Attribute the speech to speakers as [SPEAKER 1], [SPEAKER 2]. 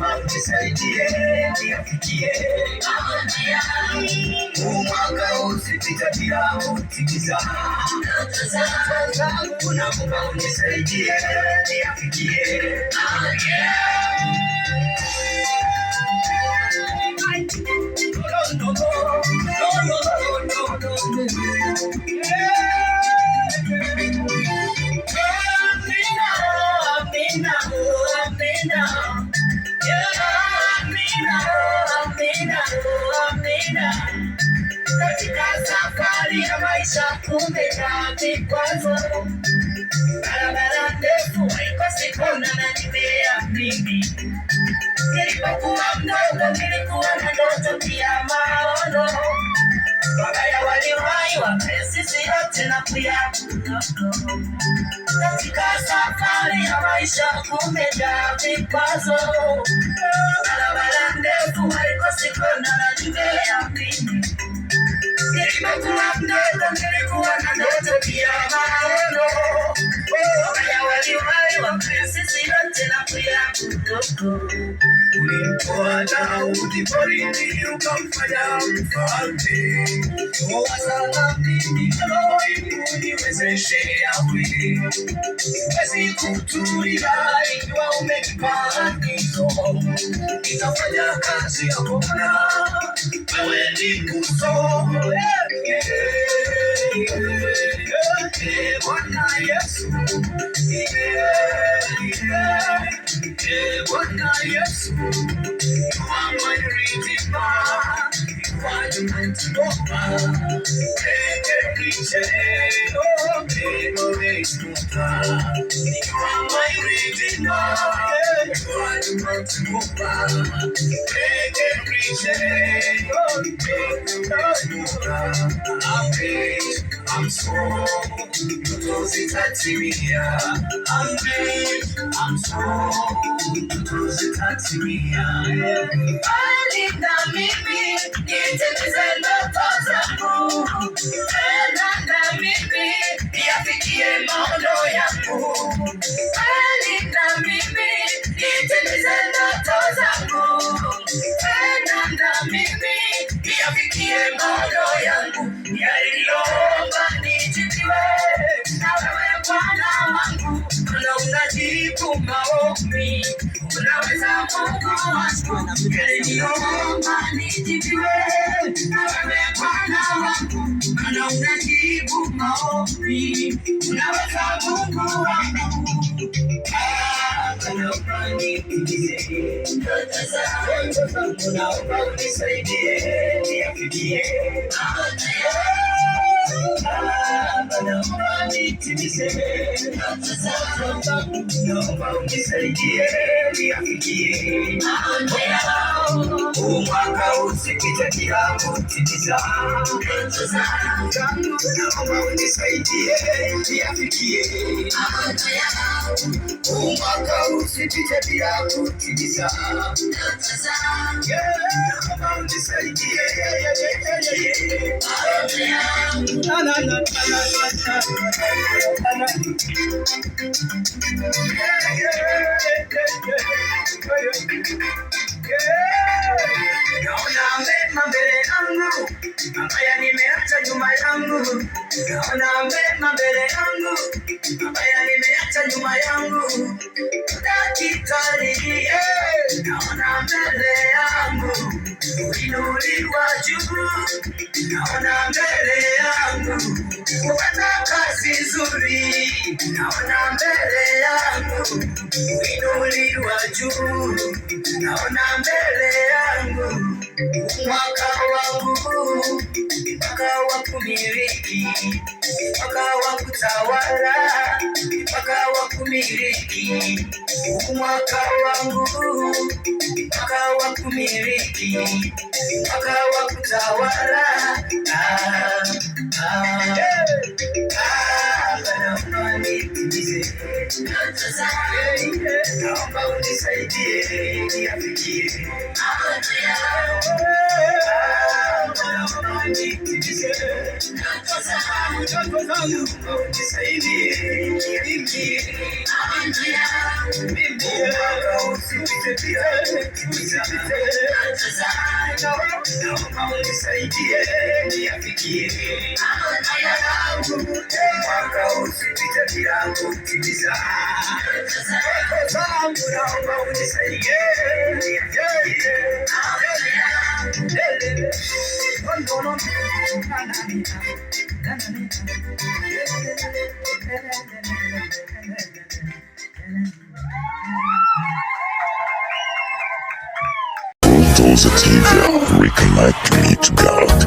[SPEAKER 1] unisaidie niafikie mwaka usipite bila kutimiza ndoto zangu. Naomba unisaidie niafikie katika safari ya maisha kumejaa vikwazo, barabara ndefu haikosi kona na nimeamini. Nilipokuwa mdogo nilikuwa na ndoto pia maono, wabaya waliwahi wabaya sisi yote na kuyaona. Katika safari ya maisha kumejaa vikwazo, barabara ndefu haikosi kona na nimeamini. Nilipokuwa mdogo nilikuwa na ndoto pia maono, wabaya waliwahi wabaya sisi yote na kuyaona. Ulimtoa Daudi porini ukamfanya mfalme, toa salamu mimi niwezeshe awili. Siwezi kutulia ikiwa umenipa agizo, nitafanya kazi yako Bwana, wewe ni nguzo. Bwana Yesu, Bwana Yesu, you are my redeemer, you are the mighty God. Every chain, oh, every star, you are my redeemer, you are the mighty God. Every chain, oh, every star, I'm strong, because it's touching me. I'm strong, because it's touching me. Alinda mimi, nitimize ndoto zangu. Alinda mimi, niafikie maono yangu. Alinda mimi, nitimize ndoto zangu. Alinda mimi, niafikie maono yangu. Yaliomba nijibiwe na wewe Bwana wangu, na unajibu maombi, unaweza Mungu wangu. Yaliomba nijibiwe na wewe Bwana wangu, na unajibu maombi, unaweza Mungu wangu. Naomba nitimize ndoto zangu, naomba unisaidie niafikie naomba nitimize ndoto zangu, naomba unisaidie niafikie mwaka usipite bila kutimiza ndoto zangu. Naomba unisaidie niafikie mwaka usipite bila kutimiza ndoto zangu. Naomba unisaidie naona mema mbele yangu, mabaya nimeacha nyuma yangu. Naona mema mbele yangu, mabaya nimeacha nyuma yangu. Daktari, naona mbele yangu uinuliwa juu. Naona mbele yangu kupata kazi nzuri. Naona mbele yangu uinuliwa juu. Naona mbele yangu mwaka wangu, mwaka wa kumiliki, mwaka wa kutawala, mwaka wa kumiliki. Mwaka wangu, mwaka wa kumiliki, mwaka wa kutawala. Naomba nitimize naomba unisaidie niyafikie maono yangu, unisaidie niyafikie mwaka usipite bila kutimiza naomba unisaidie niyafikie mwaka usipite bila kutimiza zangu, naomba unisaidie niyafikie
[SPEAKER 2] Bulldozer TV, reconnect me to God.